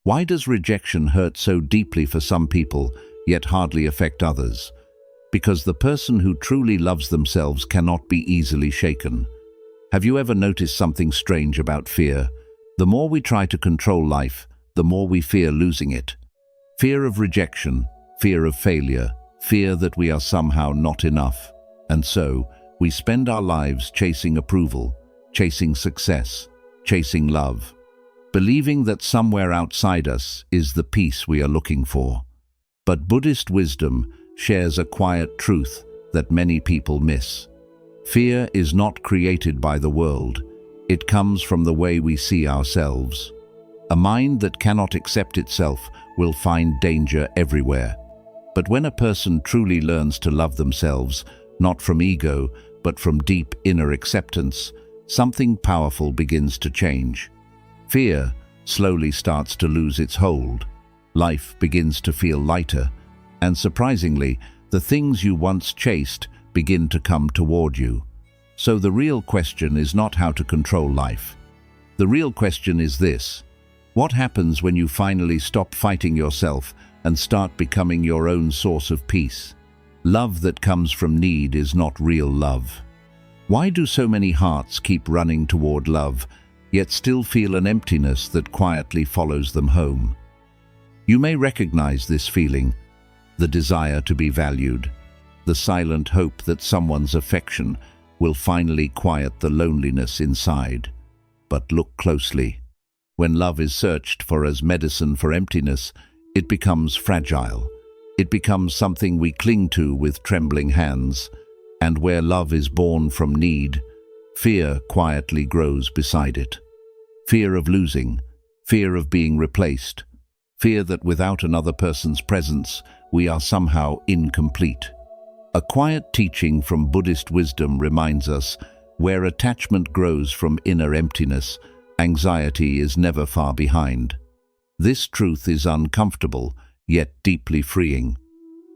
Why does rejection hurt so deeply for some people, yet hardly affect others? Because the person who truly loves themselves cannot be easily shaken. Have you ever noticed something strange about fear? The more we try to control life, the more we fear losing it. Fear of rejection, fear of failure, fear that we are somehow not enough. And so, we spend our lives chasing approval, chasing success, chasing love, believing that somewhere outside us is the peace we are looking for. But Buddhist wisdom shares a quiet truth that many people miss. Fear is not created by the world. It comes from the way we see ourselves. A mind that cannot accept itself will find danger everywhere. But when a person truly learns to love themselves, not from ego, but from deep inner acceptance, something powerful begins to change. Fear slowly starts to lose its hold. Life begins to feel lighter, and surprisingly, the things you once chased begin to come toward you. So the real question is not how to control life. The real question is this: what happens when you finally stop fighting yourself and start becoming your own source of peace? Love that comes from need is not real love. Why do so many hearts keep running toward love, yet still feel an emptiness that quietly follows them home? You may recognize this feeling, the desire to be valued, the silent hope that someone's affection will finally quiet the loneliness inside. But look closely. When love is searched for as medicine for emptiness, it becomes fragile. It becomes something we cling to with trembling hands. And where love is born from need, fear quietly grows beside it. Fear of losing, fear of being replaced, fear that without another person's presence, we are somehow incomplete. A quiet teaching from Buddhist wisdom reminds us, where attachment grows from inner emptiness, anxiety is never far behind. This truth is uncomfortable, yet deeply freeing.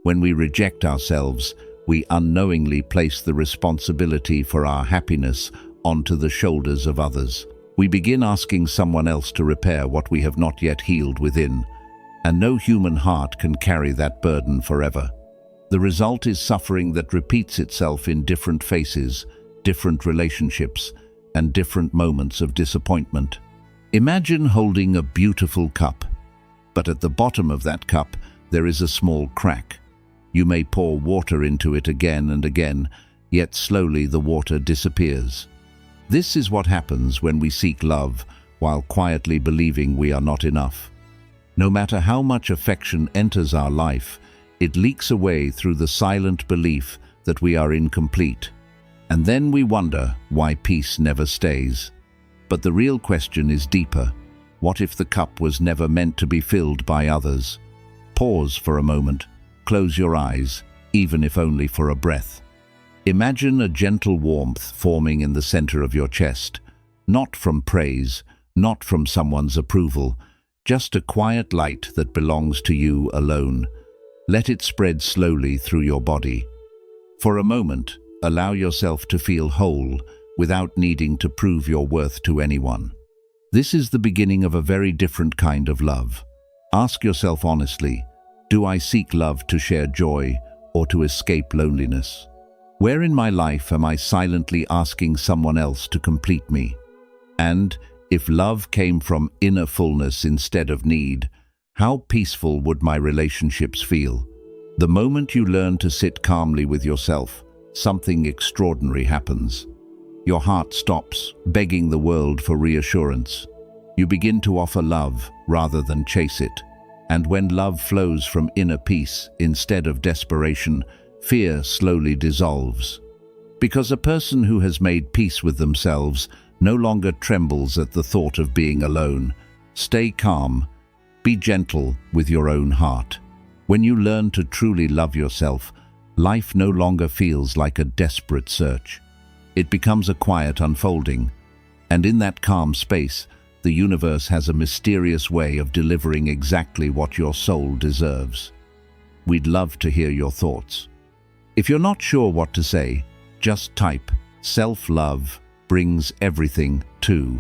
When we reject ourselves, we unknowingly place the responsibility for our happiness onto the shoulders of others. We begin asking someone else to repair what we have not yet healed within, and no human heart can carry that burden forever. The result is suffering that repeats itself in different faces, different relationships, and different moments of disappointment. Imagine holding a beautiful cup, but at the bottom of that cup there is a small crack. You may pour water into it again and again, yet slowly the water disappears. This is what happens when we seek love while quietly believing we are not enough. No matter how much affection enters our life, it leaks away through the silent belief that we are incomplete. And then we wonder why peace never stays. But the real question is deeper. What if the cup was never meant to be filled by others? Pause for a moment. Close your eyes, even if only for a breath. Imagine a gentle warmth forming in the center of your chest, not from praise, not from someone's approval, just a quiet light that belongs to you alone. Let it spread slowly through your body. For a moment, allow yourself to feel whole without needing to prove your worth to anyone. This is the beginning of a very different kind of love. Ask yourself honestly, do I seek love to share joy or to escape loneliness? Where in my life am I silently asking someone else to complete me? And if love came from inner fullness instead of need, how peaceful would my relationships feel? The moment you learn to sit calmly with yourself, something extraordinary happens. Your heart stops begging the world for reassurance. You begin to offer love rather than chase it. And when love flows from inner peace instead of desperation, fear slowly dissolves. Because a person who has made peace with themselves no longer trembles at the thought of being alone. Stay calm. Be gentle with your own heart. When you learn to truly love yourself, life no longer feels like a desperate search. It becomes a quiet unfolding, and in that calm space, the universe has a mysterious way of delivering exactly what your soul deserves. We'd love to hear your thoughts. If you're not sure what to say, just type "self-love brings everything" to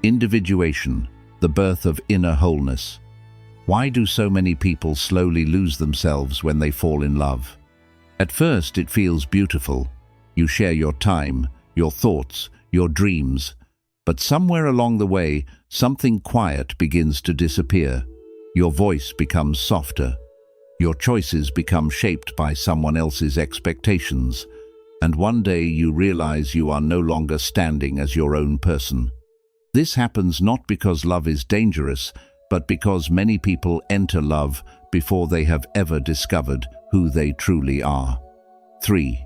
Individuation, the birth of inner wholeness, Why do so many people slowly lose themselves when they fall in love? At first, it feels beautiful. You share your time, your thoughts, your dreams. But somewhere along the way, something quiet begins to disappear. Your voice becomes softer. Your choices become shaped by someone else's expectations. And one day you realize you are no longer standing as your own person. This happens not because love is dangerous, but because many people enter love before they have ever discovered who they truly are. 3.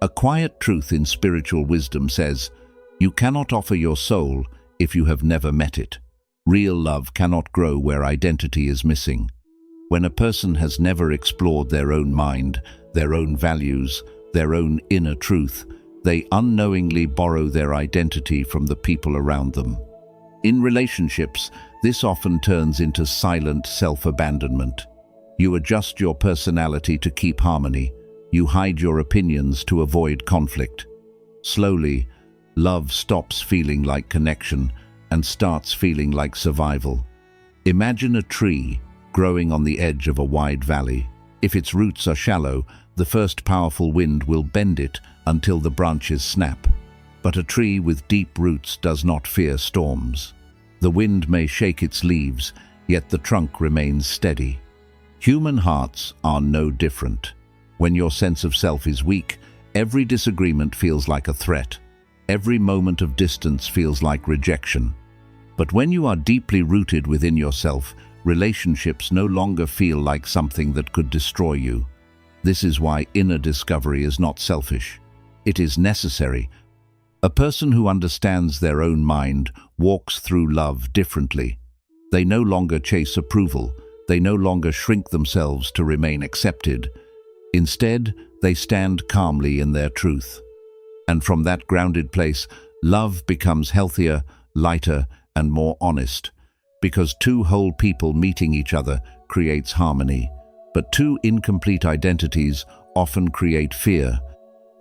A quiet truth in spiritual wisdom says, you cannot offer your soul if you have never met it. Real love cannot grow where identity is missing. When a person has never explored their own mind, their own values, their own inner truth, they unknowingly borrow their identity from the people around them. In relationships, this often turns into silent self-abandonment. You adjust your personality to keep harmony. You hide your opinions to avoid conflict. Slowly, love stops feeling like connection and starts feeling like survival. Imagine a tree growing on the edge of a wide valley. If its roots are shallow, the first powerful wind will bend it until the branches snap. But a tree with deep roots does not fear storms. The wind may shake its leaves, yet the trunk remains steady. Human hearts are no different. When your sense of self is weak, every disagreement feels like a threat. Every moment of distance feels like rejection. But when you are deeply rooted within yourself, relationships no longer feel like something that could destroy you. This is why inner discovery is not selfish. It is necessary. A person who understands their own mind walks through love differently. They no longer chase approval. They no longer shrink themselves to remain accepted. Instead, they stand calmly in their truth. And from that grounded place, love becomes healthier, lighter, and more honest. Because two whole people meeting each other creates harmony. But two incomplete identities often create fear.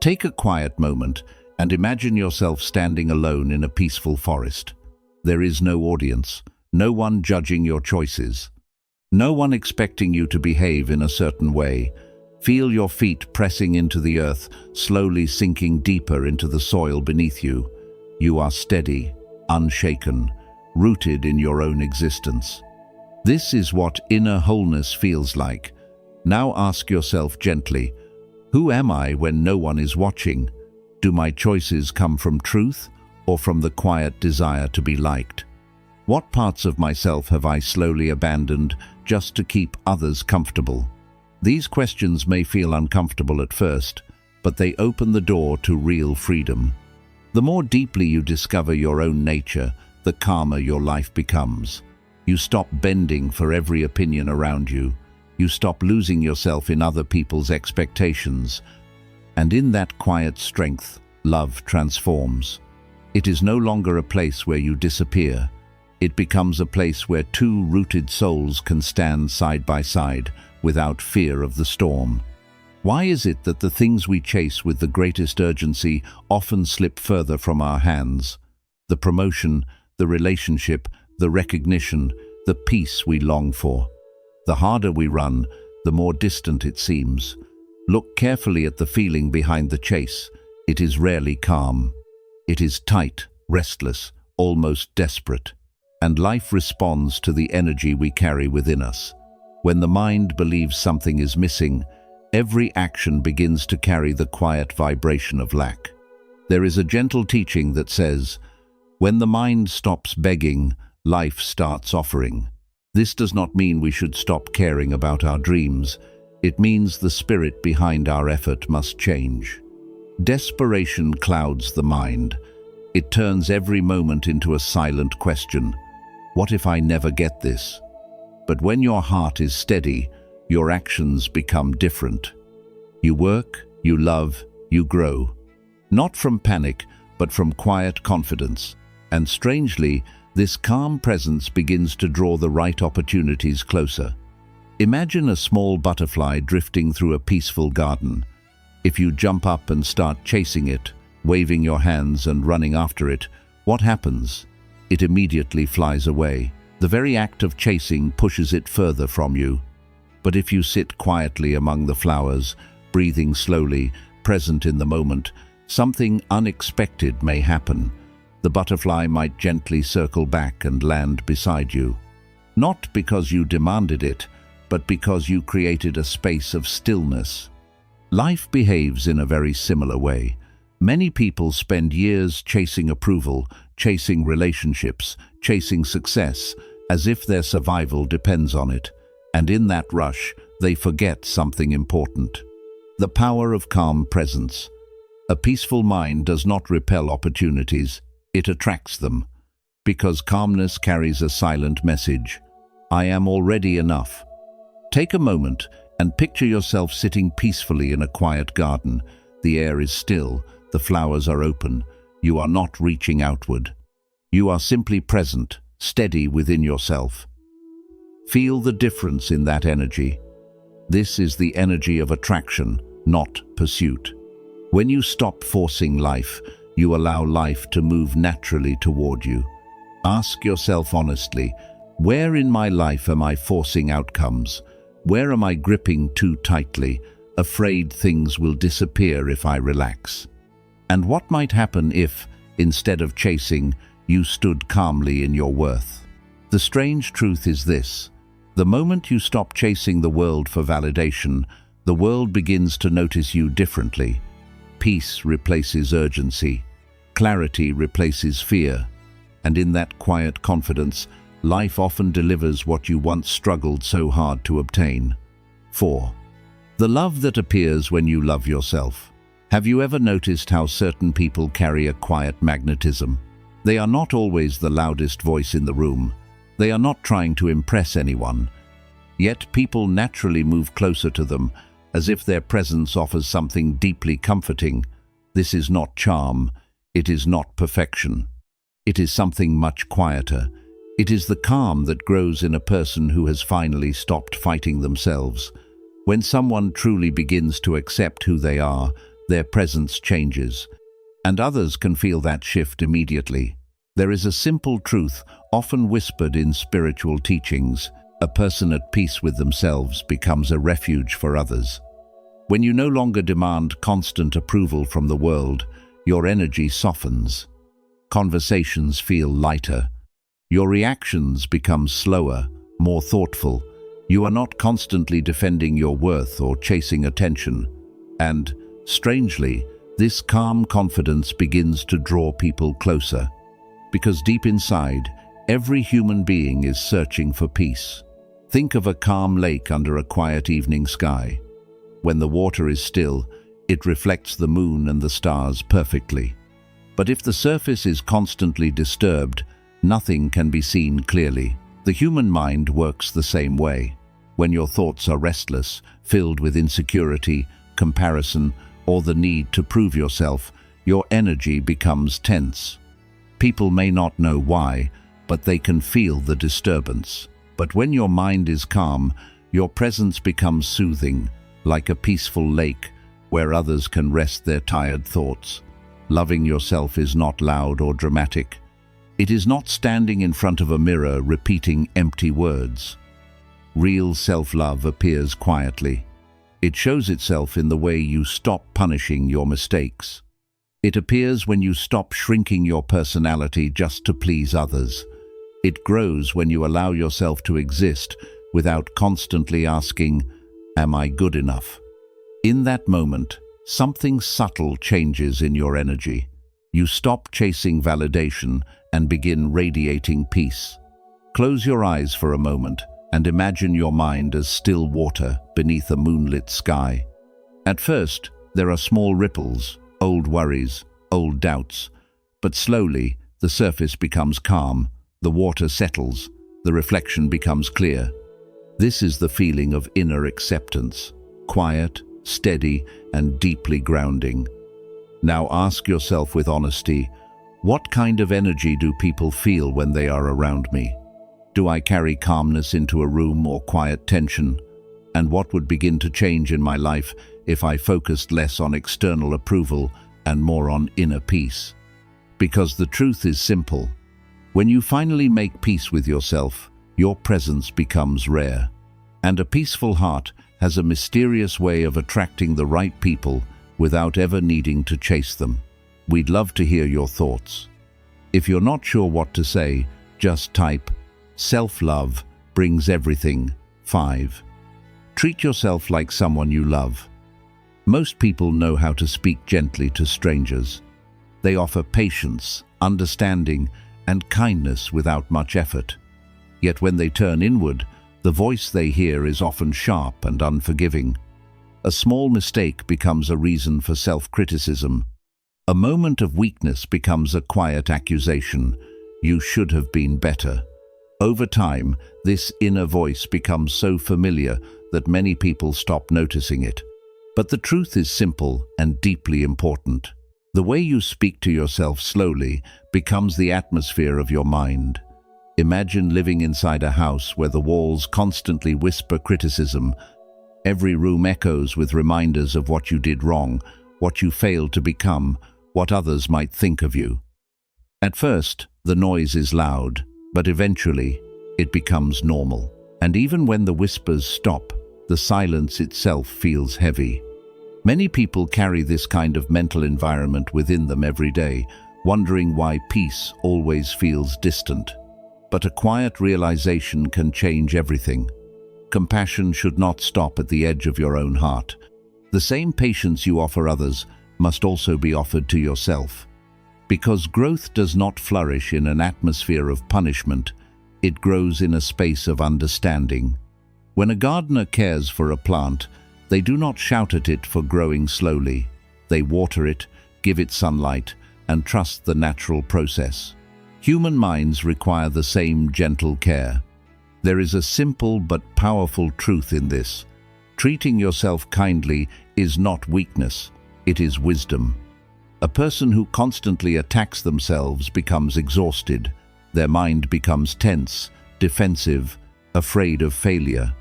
Take a quiet moment and imagine yourself standing alone in a peaceful forest. There is no audience, no one judging your choices, no one expecting you to behave in a certain way. Feel your feet pressing into the earth, slowly sinking deeper into the soil beneath you. You are steady, unshaken, rooted in your own existence. This is what inner wholeness feels like. Now ask yourself gently, who am I when no one is watching? Do my choices come from truth or from the quiet desire to be liked? What parts of myself have I slowly abandoned just to keep others comfortable? These questions may feel uncomfortable at first, but they open the door to real freedom. The more deeply you discover your own nature, the calmer your life becomes. You stop bending for every opinion around you. You stop losing yourself in other people's expectations. And in that quiet strength, love transforms. It is no longer a place where you disappear. It becomes a place where two rooted souls can stand side by side without fear of the storm. Why is it that the things we chase with the greatest urgency often slip further from our hands? The promotion, the relationship, the recognition, the peace we long for. The harder we run, the more distant it seems. Look carefully at the feeling behind the chase. It is rarely calm. It is tight, restless, almost desperate. And life responds to the energy we carry within us. When the mind believes something is missing, every action begins to carry the quiet vibration of lack. There is a gentle teaching that says, when the mind stops begging, life starts offering. This does not mean we should stop caring about our dreams. It means the spirit behind our effort must change. Desperation clouds the mind. It turns every moment into a silent question. What if I never get this? But when your heart is steady, your actions become different. You work, you love, you grow. Not from panic, but from quiet confidence. And strangely, this calm presence begins to draw the right opportunities closer. Imagine a small butterfly drifting through a peaceful garden. If you jump up and start chasing it, waving your hands and running after it, what happens? It immediately flies away. The very act of chasing pushes it further from you. But if you sit quietly among the flowers, breathing slowly, present in the moment, something unexpected may happen. The butterfly might gently circle back and land beside you. Not because you demanded it, but because you created a space of stillness. Life behaves in a very similar way. Many people spend years chasing approval, chasing relationships, chasing success, as if their survival depends on it. And in that rush, they forget something important. The power of calm presence. A peaceful mind does not repel opportunities, it attracts them. Because calmness carries a silent message. I am already enough. Take a moment and picture yourself sitting peacefully in a quiet garden. The air is still, the flowers are open. You are not reaching outward. You are simply present, steady within yourself. Feel the difference in that energy. This is the energy of attraction, not pursuit. When you stop forcing life, you allow life to move naturally toward you. Ask yourself honestly, where in my life am I forcing outcomes? Where am I gripping too tightly, afraid things will disappear if I relax? And what might happen if, instead of chasing, you stood calmly in your worth? The strange truth is this: the moment you stop chasing the world for validation, the world begins to notice you differently. Peace replaces urgency. Clarity replaces fear. And in that quiet confidence, life often delivers what you once struggled so hard to obtain. 4. The love that appears when you love yourself. Have you ever noticed how certain people carry a quiet magnetism? They are not always the loudest voice in the room. They are not trying to impress anyone. Yet people naturally move closer to them, as if their presence offers something deeply comforting. This is not charm. It is not perfection. It is something much quieter. It is the calm that grows in a person who has finally stopped fighting themselves. When someone truly begins to accept who they are, their presence changes. And others can feel that shift immediately. There is a simple truth, often whispered in spiritual teachings: a person at peace with themselves becomes a refuge for others. When you no longer demand constant approval from the world, your energy softens. Conversations feel lighter. Your reactions become slower, more thoughtful. You are not constantly defending your worth or chasing attention. And, strangely, this calm confidence begins to draw people closer. Because deep inside, every human being is searching for peace. Think of a calm lake under a quiet evening sky. When the water is still, it reflects the moon and the stars perfectly. But if the surface is constantly disturbed, nothing can be seen clearly. The human mind works the same way. When your thoughts are restless, filled with insecurity, comparison, or the need to prove yourself, your energy becomes tense. People may not know why, but they can feel the disturbance. But when your mind is calm, your presence becomes soothing, like a peaceful lake where others can rest their tired thoughts. Loving yourself is not loud or dramatic. It is not standing in front of a mirror repeating empty words. Real self-love appears quietly. It shows itself in the way you stop punishing your mistakes. It appears when you stop shrinking your personality just to please others. It grows when you allow yourself to exist without constantly asking, "Am I good enough?" In that moment, something subtle changes in your energy. You stop chasing validation and begin radiating peace. Close your eyes for a moment and imagine your mind as still water beneath a moonlit sky. At first, there are small ripples, old worries, old doubts, but slowly the surface becomes calm, the water settles, the reflection becomes clear. This is the feeling of inner acceptance, quiet, steady, and deeply grounding. Now ask yourself with honesty, what kind of energy do people feel when they are around me? Do I carry calmness into a room or quiet tension? And what would begin to change in my life if I focused less on external approval and more on inner peace? Because the truth is simple. When you finally make peace with yourself, your presence becomes rare. And a peaceful heart has a mysterious way of attracting the right people without ever needing to chase them. We'd love to hear your thoughts. If you're not sure what to say, just type, "Self-love brings everything." 5. Treat yourself like someone you love. Most people know how to speak gently to strangers. They offer patience, understanding, and kindness without much effort. Yet when they turn inward, the voice they hear is often sharp and unforgiving. A small mistake becomes a reason for self-criticism. A moment of weakness becomes a quiet accusation. You should have been better. Over time, this inner voice becomes so familiar that many people stop noticing it. But the truth is simple and deeply important. The way you speak to yourself slowly becomes the atmosphere of your mind. Imagine living inside a house where the walls constantly whisper criticism. Every room echoes with reminders of what you did wrong, what you failed to become, what others might think of you. At first, the noise is loud, but eventually, it becomes normal. And even when the whispers stop, the silence itself feels heavy. Many people carry this kind of mental environment within them every day, wondering why peace always feels distant. But a quiet realization can change everything. Compassion should not stop at the edge of your own heart. The same patience you offer others must also be offered to yourself. Because growth does not flourish in an atmosphere of punishment, it grows in a space of understanding. When a gardener cares for a plant, they do not shout at it for growing slowly. They water it, give it sunlight, and trust the natural process. Human minds require the same gentle care. There is a simple but powerful truth in this. Treating yourself kindly is not weakness, it is wisdom. A person who constantly attacks themselves becomes exhausted. Their mind becomes tense, defensive, afraid of failure.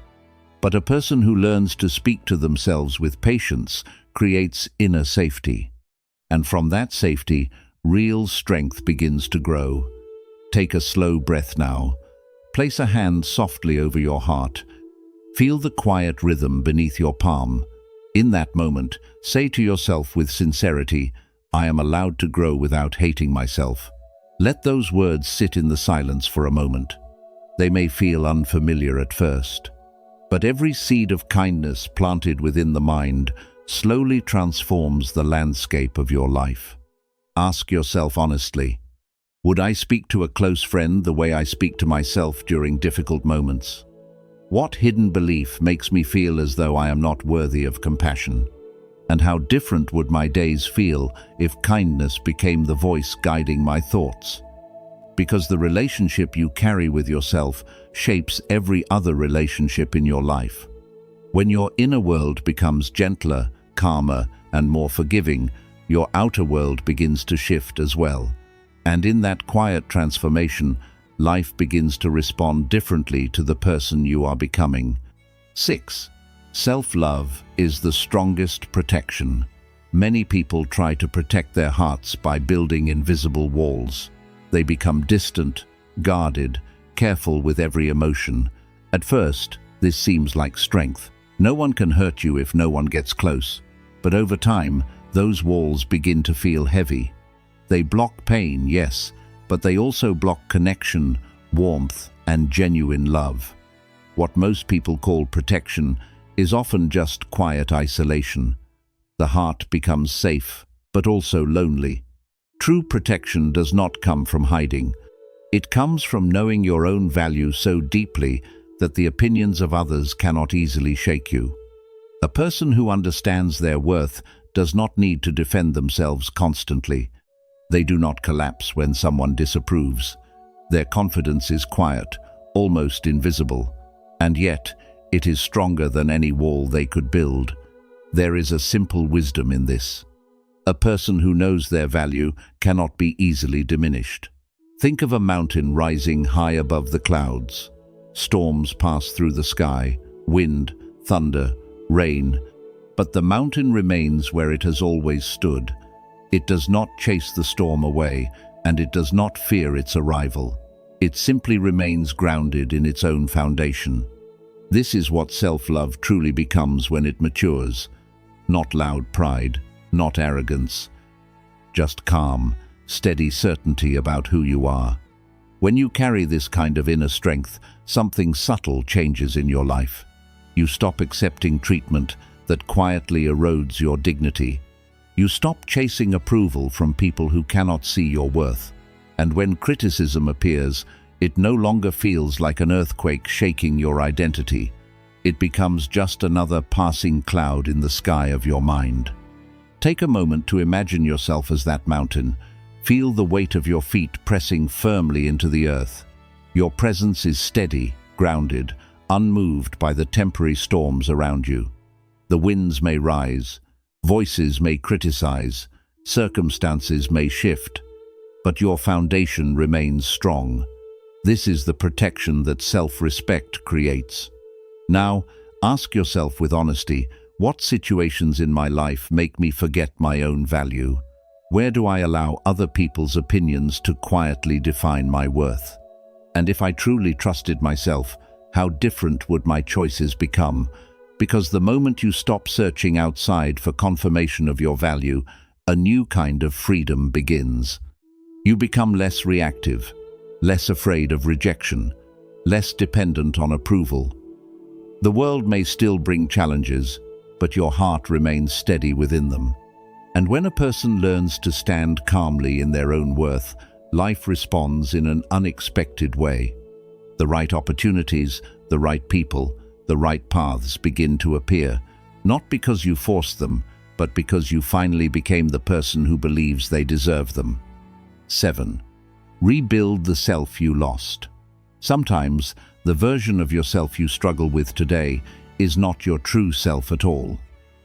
But a person who learns to speak to themselves with patience creates inner safety. And from that safety, real strength begins to grow. Take a slow breath now. Place a hand softly over your heart. Feel the quiet rhythm beneath your palm. In that moment, say to yourself with sincerity, "I am allowed to grow without hating myself." Let those words sit in the silence for a moment. They may feel unfamiliar at first, but every seed of kindness planted within the mind slowly transforms the landscape of your life. Ask yourself honestly, would I speak to a close friend the way I speak to myself during difficult moments? What hidden belief makes me feel as though I am not worthy of compassion? And how different would my days feel if kindness became the voice guiding my thoughts? Because the relationship you carry with yourself shapes every other relationship in your life. When your inner world becomes gentler, calmer, and more forgiving, your outer world begins to shift as well. And in that quiet transformation, life begins to respond differently to the person you are becoming. 6. Self-love is the strongest protection. Many people try to protect their hearts by building invisible walls. They become distant, guarded, careful with every emotion. At first, this seems like strength. No one can hurt you if no one gets close. But over time, those walls begin to feel heavy. They block pain, yes, but they also block connection, warmth, and genuine love. What most people call protection is often just quiet isolation. The heart becomes safe, but also lonely. True protection does not come from hiding. It comes from knowing your own value so deeply that the opinions of others cannot easily shake you. A person who understands their worth does not need to defend themselves constantly. They do not collapse when someone disapproves. Their confidence is quiet, almost invisible, and yet it is stronger than any wall they could build. There is a simple wisdom in this. A person who knows their value cannot be easily diminished. Think of a mountain rising high above the clouds. Storms pass through the sky, wind, thunder, rain, but the mountain remains where it has always stood. It does not chase the storm away, and it does not fear its arrival. It simply remains grounded in its own foundation. This is what self-love truly becomes when it matures. Not loud pride, not arrogance, just calm, steady certainty about who you are. When you carry this kind of inner strength, something subtle changes in your life. You stop accepting treatment that quietly erodes your dignity. You stop chasing approval from people who cannot see your worth. And when criticism appears, it no longer feels like an earthquake shaking your identity. It becomes just another passing cloud in the sky of your mind. Take a moment to imagine yourself as that mountain. Feel the weight of your feet pressing firmly into the earth. Your presence is steady, grounded, unmoved by the temporary storms around you. The winds may rise, voices may criticize, circumstances may shift, but your foundation remains strong. This is the protection that self-respect creates. Now, ask yourself with honesty, what situations in my life make me forget my own value? Where do I allow other people's opinions to quietly define my worth? And if I truly trusted myself, how different would my choices become? Because the moment you stop searching outside for confirmation of your value, a new kind of freedom begins. You become less reactive, less afraid of rejection, less dependent on approval. The world may still bring challenges, but your heart remains steady within them. And when a person learns to stand calmly in their own worth, life responds in an unexpected way. The right opportunities, the right people, the right paths begin to appear, not because you forced them, but because you finally became the person who believes they deserve them. 7. Rebuild the self you lost. Sometimes, the version of yourself you struggle with today is not your true self at all.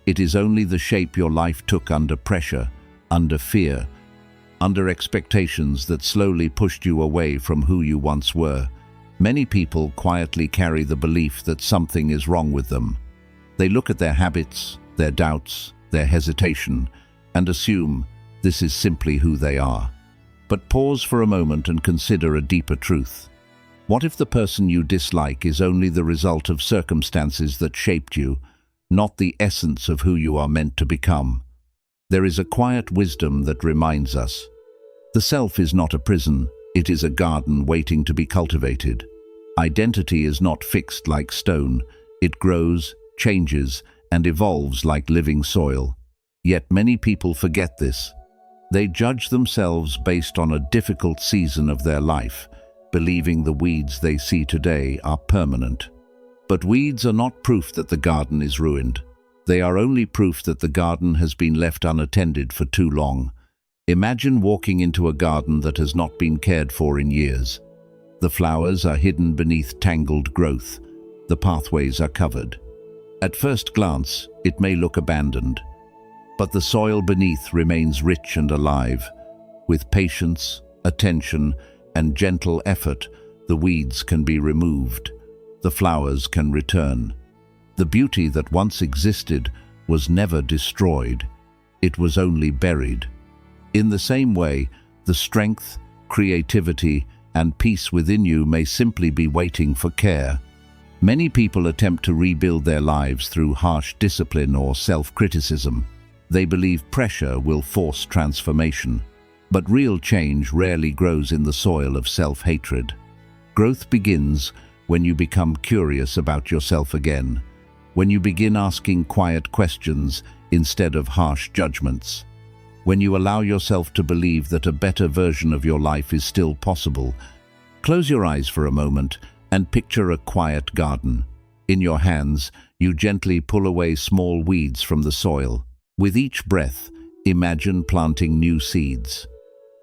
It is only the shape your life took under pressure, under fear, under expectations that slowly pushed you away from who you once were. Many people quietly carry the belief that something is wrong with them. They look at their habits, their doubts, their hesitation, and assume this is simply who they are. But pause for a moment and consider a deeper truth. What if the person you dislike is only the result of circumstances that shaped you, not the essence of who you are meant to become? There is a quiet wisdom that reminds us. The self is not a prison, it is a garden waiting to be cultivated. Identity is not fixed like stone, it grows, changes, and evolves like living soil. Yet many people forget this. They judge themselves based on a difficult season of their life, believing the weeds they see today are permanent. But weeds are not proof that the garden is ruined. They are only proof that the garden has been left unattended for too long. Imagine walking into a garden that has not been cared for in years. The flowers are hidden beneath tangled growth. The pathways are covered. At first glance, it may look abandoned, but the soil beneath remains rich and alive. With patience, attention, and gentle effort, the weeds can be removed. The flowers can return. The beauty that once existed was never destroyed. It was only buried. In the same way, the strength, creativity, and peace within you may simply be waiting for care. Many people attempt to rebuild their lives through harsh discipline or self-criticism. They believe pressure will force transformation. But real change rarely grows in the soil of self-hatred. Growth begins when you become curious about yourself again, when you begin asking quiet questions instead of harsh judgments, when you allow yourself to believe that a better version of your life is still possible. Close your eyes for a moment and picture a quiet garden. In your hands, you gently pull away small weeds from the soil. With each breath, imagine planting new seeds.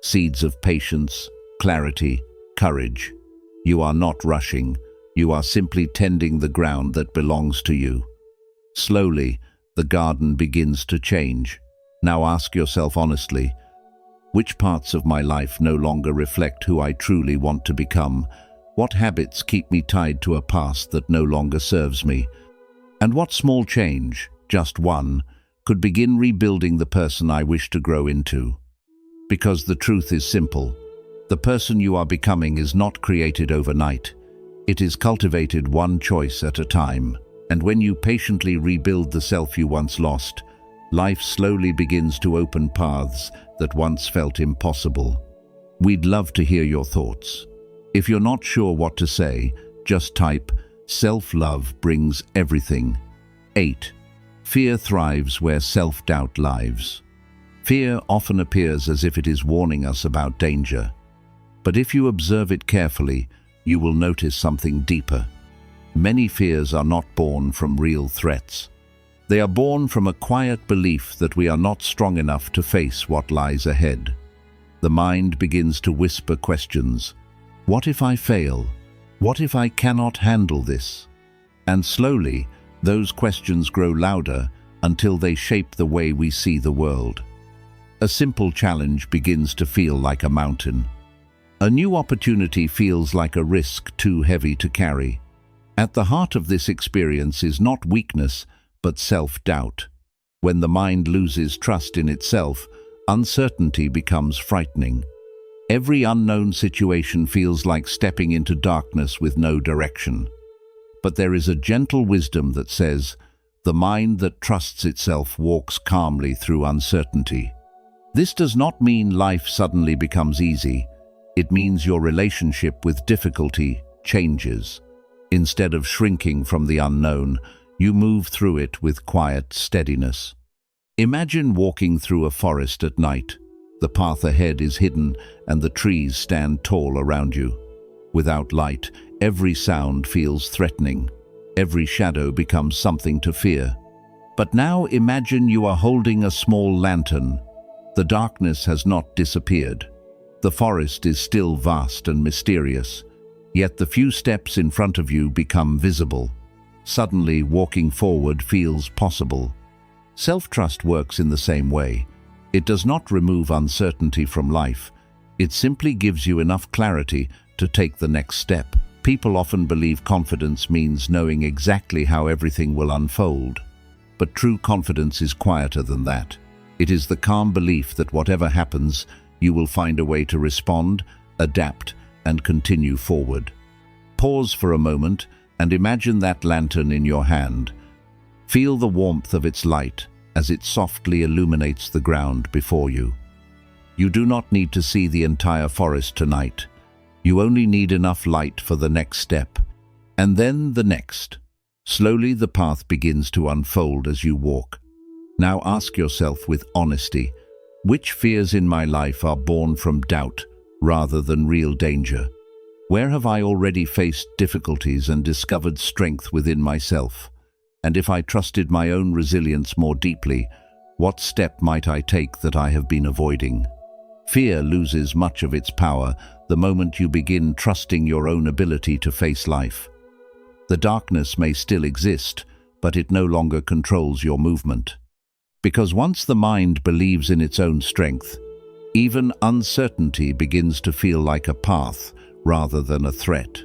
Seeds of patience, clarity, courage. You are not rushing. You are simply tending the ground that belongs to you. Slowly, the garden begins to change. Now ask yourself honestly, which parts of my life no longer reflect who I truly want to become? What habits keep me tied to a past that no longer serves me? And what small change, just one, could begin rebuilding the person I wish to grow into? Because the truth is simple. The person you are becoming is not created overnight. It is cultivated one choice at a time. And when you patiently rebuild the self you once lost, life slowly begins to open paths that once felt impossible. We'd love to hear your thoughts. If you're not sure what to say, just type, "Self-love brings everything." 8. Fear thrives where self-doubt lives. Fear often appears as if it is warning us about danger. But if you observe it carefully, you will notice something deeper. Many fears are not born from real threats. They are born from a quiet belief that we are not strong enough to face what lies ahead. The mind begins to whisper questions. What if I fail? What if I cannot handle this? And slowly, those questions grow louder until they shape the way we see the world. A simple challenge begins to feel like a mountain. A new opportunity feels like a risk too heavy to carry. At the heart of this experience is not weakness, but self-doubt. When the mind loses trust in itself, uncertainty becomes frightening. Every unknown situation feels like stepping into darkness with no direction. But there is a gentle wisdom that says, the mind that trusts itself walks calmly through uncertainty. This does not mean life suddenly becomes easy. It means your relationship with difficulty changes. Instead of shrinking from the unknown, you move through it with quiet steadiness. Imagine walking through a forest at night. The path ahead is hidden and the trees stand tall around you. Without light, every sound feels threatening. Every shadow becomes something to fear. But now imagine you are holding a small lantern. The darkness has not disappeared. The forest is still vast and mysterious, yet the few steps in front of you become visible. Suddenly, walking forward feels possible. Self-trust works in the same way. It does not remove uncertainty from life. It simply gives you enough clarity to take the next step. People often believe confidence means knowing exactly how everything will unfold. But true confidence is quieter than that. It is the calm belief that whatever happens, you will find a way to respond, adapt, and continue forward. Pause for a moment and imagine that lantern in your hand. Feel the warmth of its light as it softly illuminates the ground before you. You do not need to see the entire forest tonight. You only need enough light for the next step, and then the next. Slowly the path begins to unfold as you walk. Now ask yourself with honesty, which fears in my life are born from doubt rather than real danger? Where have I already faced difficulties and discovered strength within myself? And if I trusted my own resilience more deeply, what step might I take that I have been avoiding? Fear loses much of its power the moment you begin trusting your own ability to face life. The darkness may still exist, but it no longer controls your movement. Because once the mind believes in its own strength, even uncertainty begins to feel like a path rather than a threat.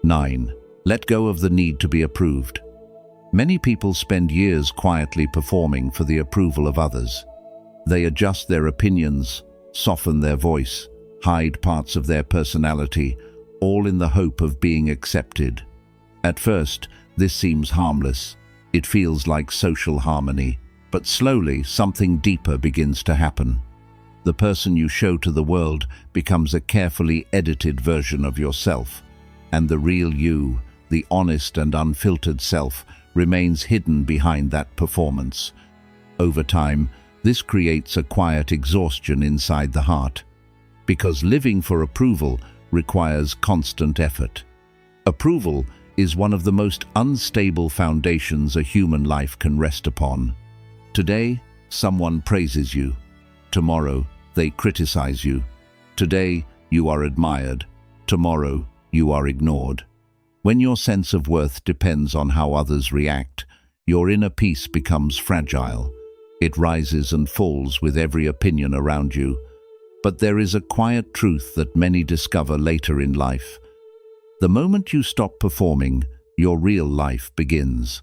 9. Let go of the need to be approved. Many people spend years quietly performing for the approval of others. They adjust their opinions, soften their voice, hide parts of their personality, all in the hope of being accepted. At first, this seems harmless. It feels like social harmony. But slowly, something deeper begins to happen. The person you show to the world becomes a carefully edited version of yourself, and the real you, the honest and unfiltered self, remains hidden behind that performance. Over time, this creates a quiet exhaustion inside the heart, because living for approval requires constant effort. Approval is one of the most unstable foundations a human life can rest upon. Today, someone praises you. Tomorrow, they criticize you. Today, you are admired. Tomorrow, you are ignored. When your sense of worth depends on how others react, your inner peace becomes fragile. It rises and falls with every opinion around you. But there is a quiet truth that many discover later in life. The moment you stop performing, your real life begins.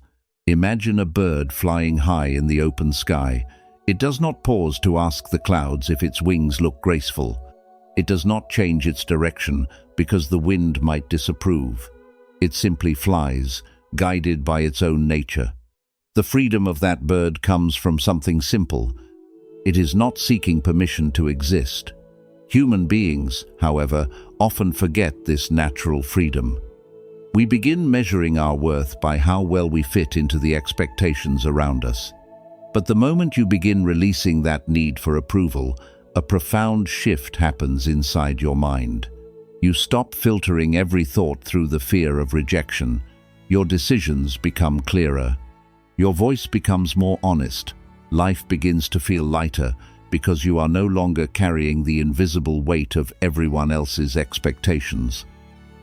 Imagine a bird flying high in the open sky. It does not pause to ask the clouds if its wings look graceful. It does not change its direction because the wind might disapprove. It simply flies, guided by its own nature. The freedom of that bird comes from something simple. It is not seeking permission to exist. Human beings, however, often forget this natural freedom. We begin measuring our worth by how well we fit into the expectations around us. But the moment you begin releasing that need for approval, a profound shift happens inside your mind. You stop filtering every thought through the fear of rejection. Your decisions become clearer. Your voice becomes more honest. Life begins to feel lighter because you are no longer carrying the invisible weight of everyone else's expectations.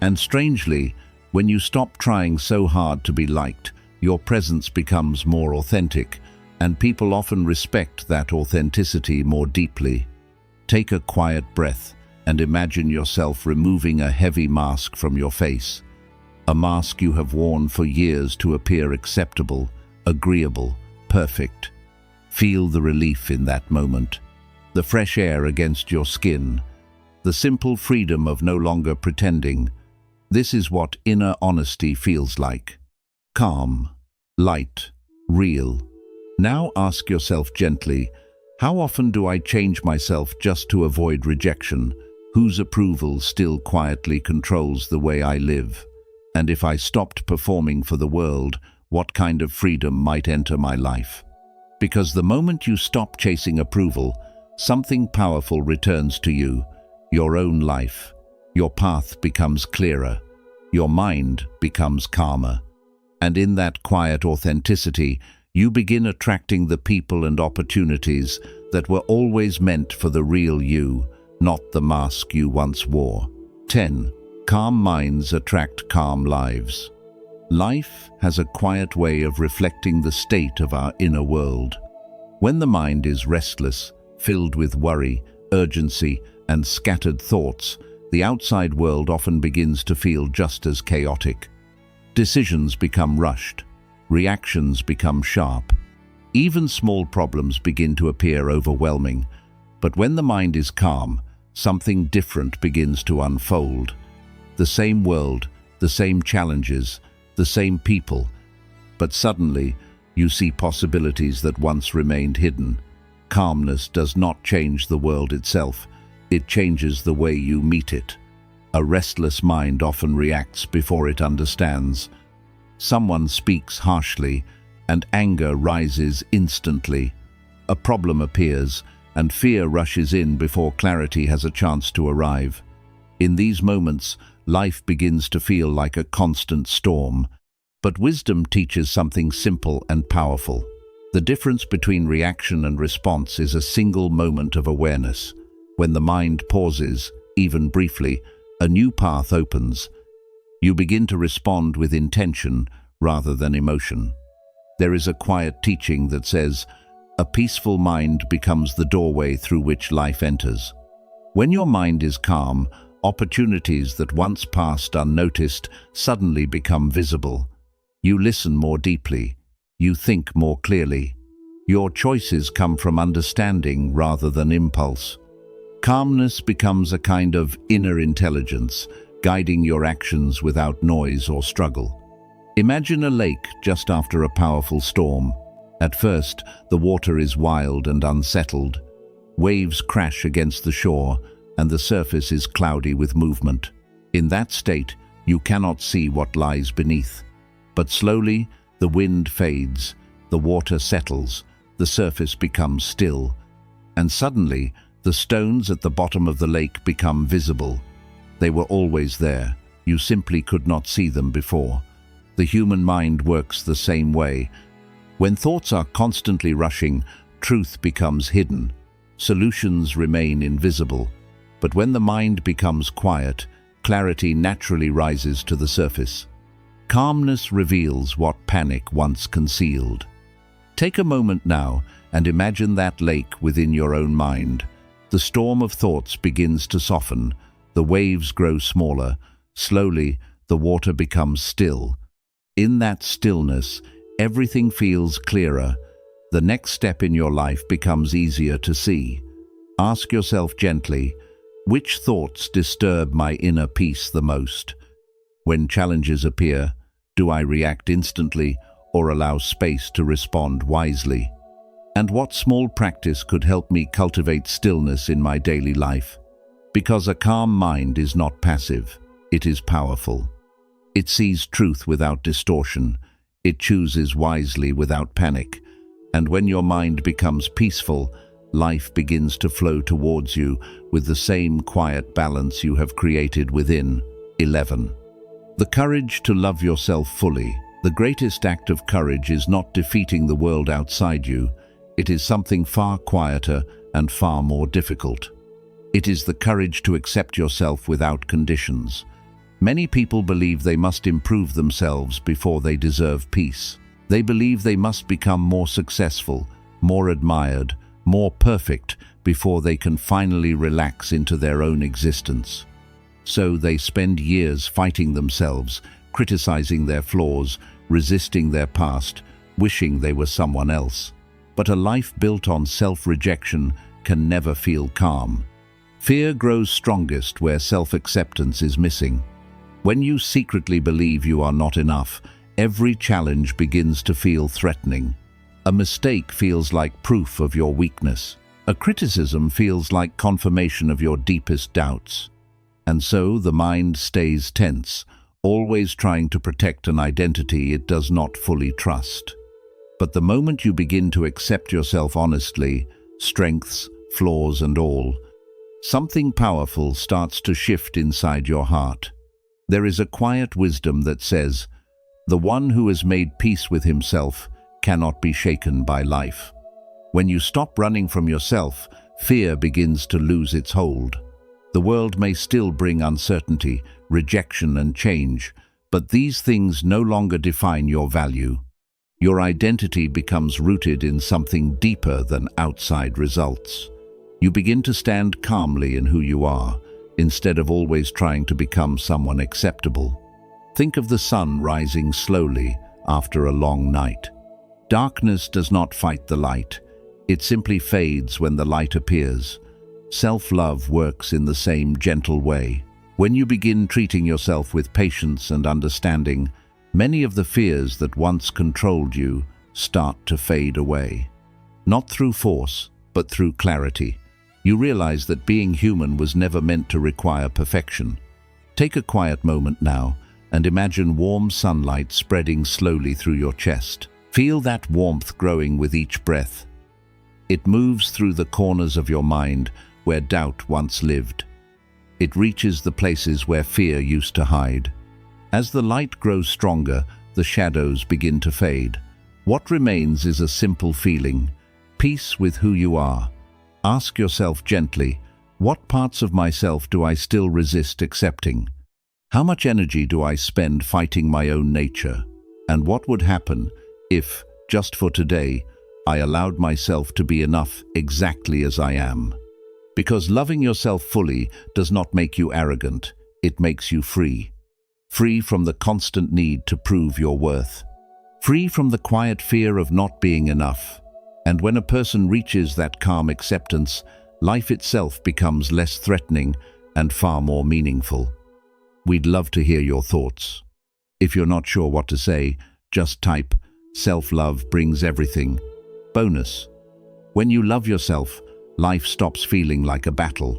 And strangely, when you stop trying so hard to be liked, your presence becomes more authentic, and people often respect that authenticity more deeply. Take a quiet breath and imagine yourself removing a heavy mask from your face. A mask you have worn for years to appear acceptable, agreeable, perfect. Feel the relief in that moment. The fresh air against your skin. The simple freedom of no longer pretending. This is what inner honesty feels like. Calm, light, real. Now ask yourself gently, how often do I change myself just to avoid rejection? Whose approval still quietly controls the way I live? And if I stopped performing for the world, what kind of freedom might enter my life? Because the moment you stop chasing approval, something powerful returns to you, your own life. Your path becomes clearer. Your mind becomes calmer. And in that quiet authenticity, you begin attracting the people and opportunities that were always meant for the real you, not the mask you once wore. 10. Calm minds attract calm lives. Life has a quiet way of reflecting the state of our inner world. When the mind is restless, filled with worry, urgency, and scattered thoughts, the outside world often begins to feel just as chaotic. Decisions become rushed. Reactions become sharp. Even small problems begin to appear overwhelming. But when the mind is calm, something different begins to unfold. The same world, the same challenges, the same people. But suddenly, you see possibilities that once remained hidden. Calmness does not change the world itself. It changes the way you meet it. A restless mind often reacts before it understands. Someone speaks harshly, and anger rises instantly. A problem appears, and fear rushes in before clarity has a chance to arrive. In these moments, life begins to feel like a constant storm. But wisdom teaches something simple and powerful. The difference between reaction and response is a single moment of awareness. When the mind pauses, even briefly, a new path opens. You begin to respond with intention rather than emotion. There is a quiet teaching that says, a peaceful mind becomes the doorway through which life enters. When your mind is calm, opportunities that once passed unnoticed suddenly become visible. You listen more deeply. You think more clearly. Your choices come from understanding rather than impulse. Calmness becomes a kind of inner intelligence, guiding your actions without noise or struggle. Imagine a lake just after a powerful storm. At first, the water is wild and unsettled. Waves crash against the shore, and the surface is cloudy with movement. In that state, you cannot see what lies beneath. But slowly, the wind fades, the water settles, the surface becomes still, and suddenly, the stones at the bottom of the lake become visible. They were always there. You simply could not see them before. The human mind works the same way. When thoughts are constantly rushing, truth becomes hidden. Solutions remain invisible. But when the mind becomes quiet, clarity naturally rises to the surface. Calmness reveals what panic once concealed. Take a moment now and imagine that lake within your own mind. The storm of thoughts begins to soften. The waves grow smaller. Slowly, the water becomes still. In that stillness, everything feels clearer. The next step in your life becomes easier to see. Ask yourself gently, Which thoughts disturb my inner peace the most? When challenges appear, do I react instantly or allow space to respond wisely? And what small practice could help me cultivate stillness in my daily life? Because a calm mind is not passive, it is powerful. It sees truth without distortion. It chooses wisely without panic. And when your mind becomes peaceful, life begins to flow towards you with the same quiet balance you have created within. 11. The courage to love yourself fully. The greatest act of courage is not defeating the world outside you. It is something far quieter and far more difficult. It is the courage to accept yourself without conditions. Many people believe they must improve themselves before they deserve peace. They believe they must become more successful, more admired, more perfect before they can finally relax into their own existence. So they spend years fighting themselves, criticizing their flaws, resisting their past, wishing they were someone else. But a life built on self-rejection can never feel calm. Fear grows strongest where self-acceptance is missing. When you secretly believe you are not enough, every challenge begins to feel threatening. A mistake feels like proof of your weakness. A criticism feels like confirmation of your deepest doubts. And so the mind stays tense, always trying to protect an identity it does not fully trust. But the moment you begin to accept yourself honestly, strengths, flaws and all, something powerful starts to shift inside your heart. There is a quiet wisdom that says, "The one who has made peace with himself cannot be shaken by life." When you stop running from yourself, fear begins to lose its hold. The world may still bring uncertainty, rejection and change, but these things no longer define your value. Your identity becomes rooted in something deeper than outside results. You begin to stand calmly in who you are, instead of always trying to become someone acceptable. Think of the sun rising slowly after a long night. Darkness does not fight the light. It simply fades when the light appears. Self-love works in the same gentle way. When you begin treating yourself with patience and understanding, many of the fears that once controlled you start to fade away. Not through force, but through clarity. You realize that being human was never meant to require perfection. Take a quiet moment now and imagine warm sunlight spreading slowly through your chest. Feel that warmth growing with each breath. It moves through the corners of your mind where doubt once lived. It reaches the places where fear used to hide. As the light grows stronger, the shadows begin to fade. What remains is a simple feeling, peace with who you are. Ask yourself gently, what parts of myself do I still resist accepting? How much energy do I spend fighting my own nature? And what would happen if, just for today, I allowed myself to be enough exactly as I am? Because loving yourself fully does not make you arrogant, it makes you free. Free from the constant need to prove your worth. Free from the quiet fear of not being enough. And when a person reaches that calm acceptance, life itself becomes less threatening and far more meaningful. We'd love to hear your thoughts. If you're not sure what to say, just type, "Self-love brings everything." Bonus. When you love yourself, life stops feeling like a battle.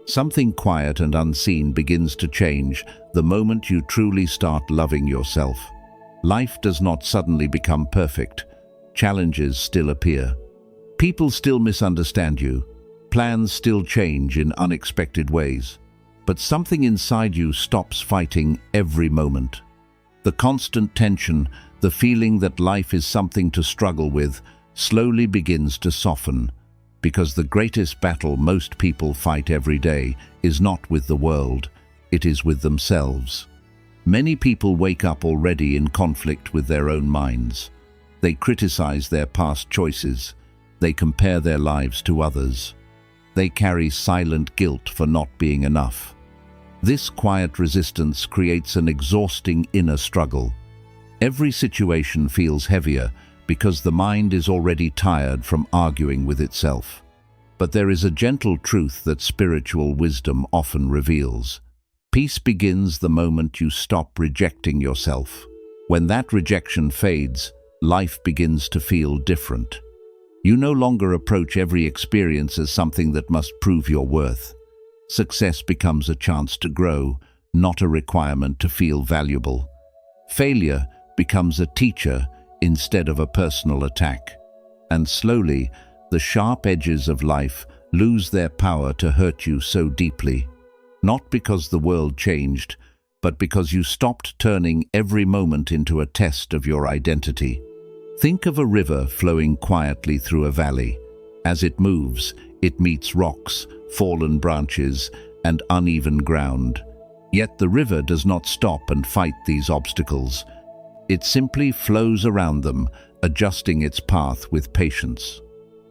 Something quiet and unseen begins to change the moment you truly start loving yourself. Life does not suddenly become perfect. Challenges still appear. People still misunderstand you. Plans still change in unexpected ways. But something inside you stops fighting every moment. The constant tension, the feeling that life is something to struggle with, slowly begins to soften. Because the greatest battle most people fight every day is not with the world, it is with themselves. Many people wake up already in conflict with their own minds. They criticize their past choices. They compare their lives to others. They carry silent guilt for not being enough. This quiet resistance creates an exhausting inner struggle. Every situation feels heavier because the mind is already tired from arguing with itself. But there is a gentle truth that spiritual wisdom often reveals. Peace begins the moment you stop rejecting yourself. When that rejection fades, life begins to feel different. You no longer approach every experience as something that must prove your worth. Success becomes a chance to grow, not a requirement to feel valuable. Failure becomes a teacher instead of a personal attack. And slowly, the sharp edges of life lose their power to hurt you so deeply. Not because the world changed, but because you stopped turning every moment into a test of your identity. Think of a river flowing quietly through a valley. As it moves, it meets rocks, fallen branches, and uneven ground. Yet the river does not stop and fight these obstacles. It simply flows around them, adjusting its path with patience.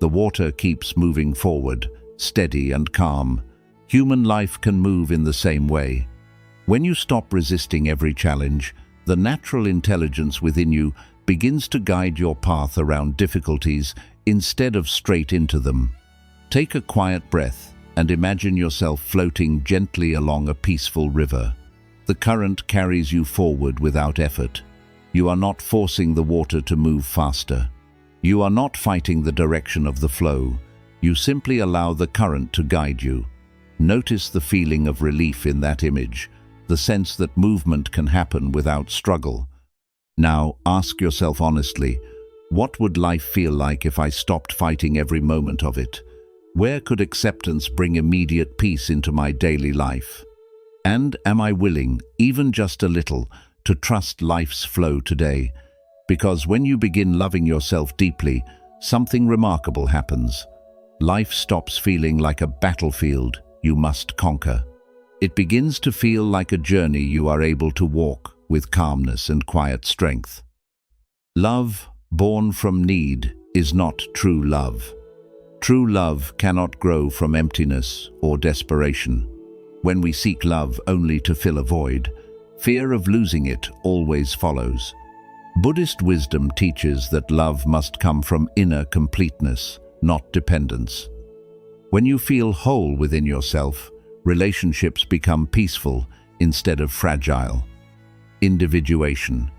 The water keeps moving forward, steady and calm. Human life can move in the same way. When you stop resisting every challenge, the natural intelligence within you begins to guide your path around difficulties instead of straight into them. Take a quiet breath and imagine yourself floating gently along a peaceful river. The current carries you forward without effort. You are not forcing the water to move faster. You are not fighting the direction of the flow. You simply allow the current to guide you. Notice the feeling of relief in that image, the sense that movement can happen without struggle. Now, ask yourself honestly, what would life feel like if I stopped fighting every moment of it? Where could acceptance bring immediate peace into my daily life? And am I willing, even just a little, to trust life's flow today? Because when you begin loving yourself deeply, something remarkable happens. Life stops feeling like a battlefield you must conquer. It begins to feel like a journey you are able to walk with calmness and quiet strength. Love, born from need, is not true love. True love cannot grow from emptiness or desperation. When we seek love only to fill a void, fear of losing it always follows. Buddhist wisdom teaches that love must come from inner completeness, not dependence. When you feel whole within yourself, relationships become peaceful instead of fragile. Individuation,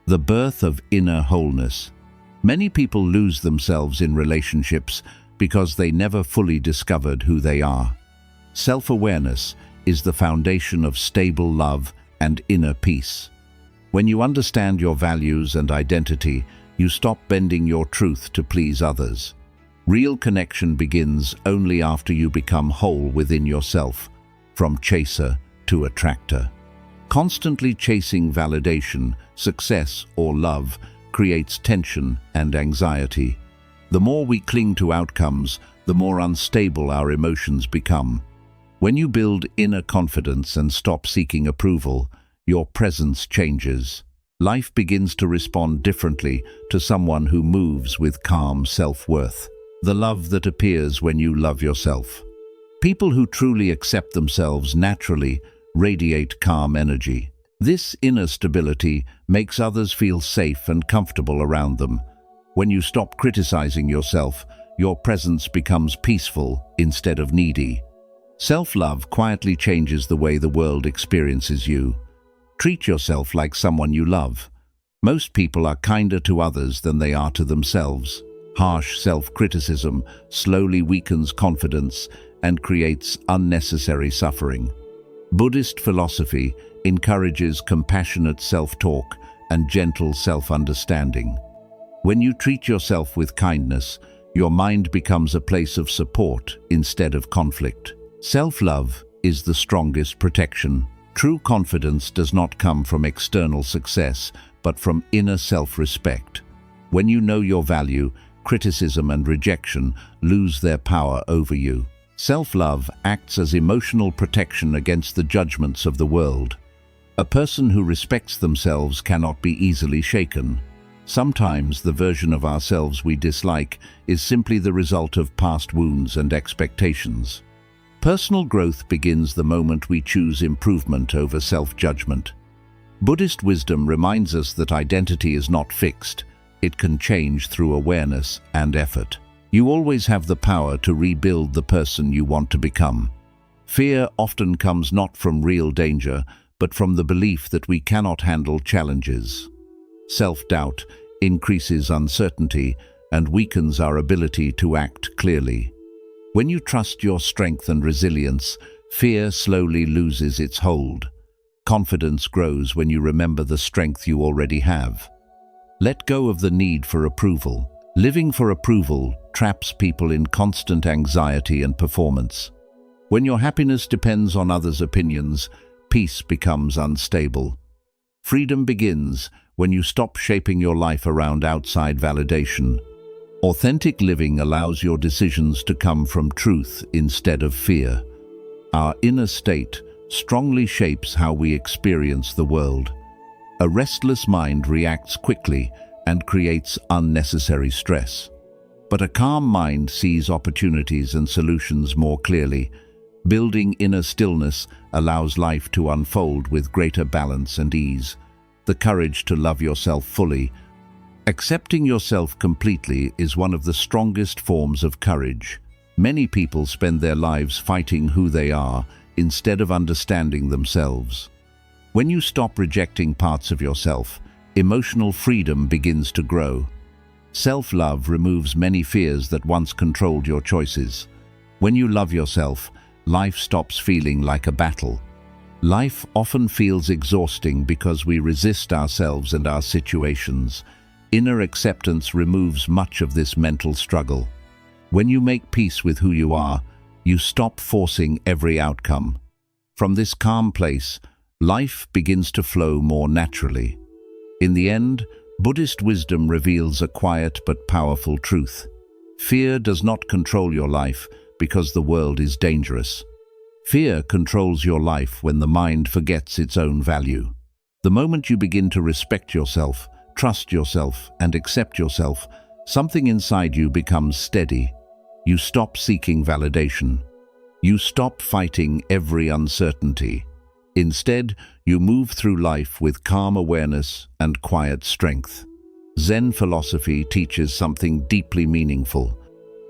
the birth of inner wholeness. Many people lose themselves in relationships because they never fully discovered who they are. Self-awareness is the foundation of stable love and inner peace. When you understand your values and identity, you stop bending your truth to please others. Real connection begins only after you become whole within yourself, from chaser to attractor. Constantly chasing validation, success, or love creates tension and anxiety. The more we cling to outcomes, the more unstable our emotions become. When you build inner confidence and stop seeking approval, your presence changes. Life begins to respond differently to someone who moves with calm self-worth. The love that appears when you love yourself. People who truly accept themselves naturally radiate calm energy. This inner stability makes others feel safe and comfortable around them. When you stop criticizing yourself, your presence becomes peaceful instead of needy. Self-love quietly changes the way the world experiences you. Treat yourself like someone you love. Most people are kinder to others than they are to themselves. Harsh self-criticism slowly weakens confidence and creates unnecessary suffering. Buddhist philosophy encourages compassionate self-talk and gentle self-understanding. When you treat yourself with kindness, your mind becomes a place of support instead of conflict. Self-love is the strongest protection. True confidence does not come from external success, but from inner self-respect. When you know your value, criticism and rejection lose their power over you. Self-love acts as emotional protection against the judgments of the world. A person who respects themselves cannot be easily shaken. Sometimes the version of ourselves we dislike is simply the result of past wounds and expectations. Personal growth begins the moment we choose improvement over self-judgment. Buddhist wisdom reminds us that identity is not fixed. It can change through awareness and effort. You always have the power to rebuild the person you want to become. Fear often comes not from real danger, but from the belief that we cannot handle challenges. Self-doubt increases uncertainty and weakens our ability to act clearly. When you trust your strength and resilience, fear slowly loses its hold. Confidence grows when you remember the strength you already have. Let go of the need for approval. Living for approval traps people in constant anxiety and performance. When your happiness depends on others' opinions, peace becomes unstable. Freedom begins when you stop shaping your life around outside validation. Authentic living allows your decisions to come from truth instead of fear. Our inner state strongly shapes how we experience the world. A restless mind reacts quickly and creates unnecessary stress. But a calm mind sees opportunities and solutions more clearly. Building inner stillness allows life to unfold with greater balance and ease. The courage to love yourself fully. Accepting yourself completely is one of the strongest forms of courage. Many people spend their lives fighting who they are instead of understanding themselves. When you stop rejecting parts of yourself, emotional freedom begins to grow. Self-love removes many fears that once controlled your choices. When you love yourself, life stops feeling like a battle. Life often feels exhausting because we resist ourselves and our situations. Inner acceptance removes much of this mental struggle. When you make peace with who you are, you stop forcing every outcome. From this calm place, life begins to flow more naturally. In the end, Buddhist wisdom reveals a quiet but powerful truth. Fear does not control your life because the world is dangerous. Fear controls your life when the mind forgets its own value. The moment you begin to respect yourself, trust yourself, and accept yourself, something inside you becomes steady. You stop seeking validation. You stop fighting every uncertainty. Instead, you move through life with calm awareness and quiet strength. Zen philosophy teaches something deeply meaningful.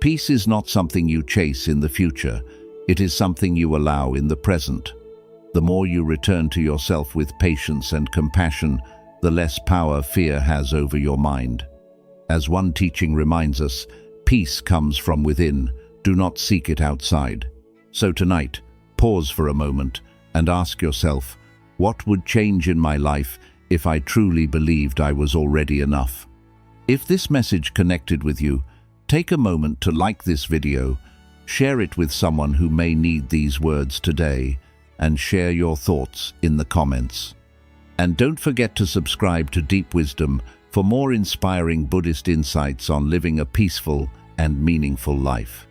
Peace is not something you chase in the future. It is something you allow in the present. The more you return to yourself with patience and compassion, the less power fear has over your mind. As one teaching reminds us, peace comes from within. Do not seek it outside. So tonight, pause for a moment and ask yourself, what would change in my life if I truly believed I was already enough? If this message connected with you, take a moment to like this video, share it with someone who may need these words today, and share your thoughts in the comments. And don't forget to subscribe to Deep Wisdom for more inspiring Buddhist insights on living a peaceful and meaningful life.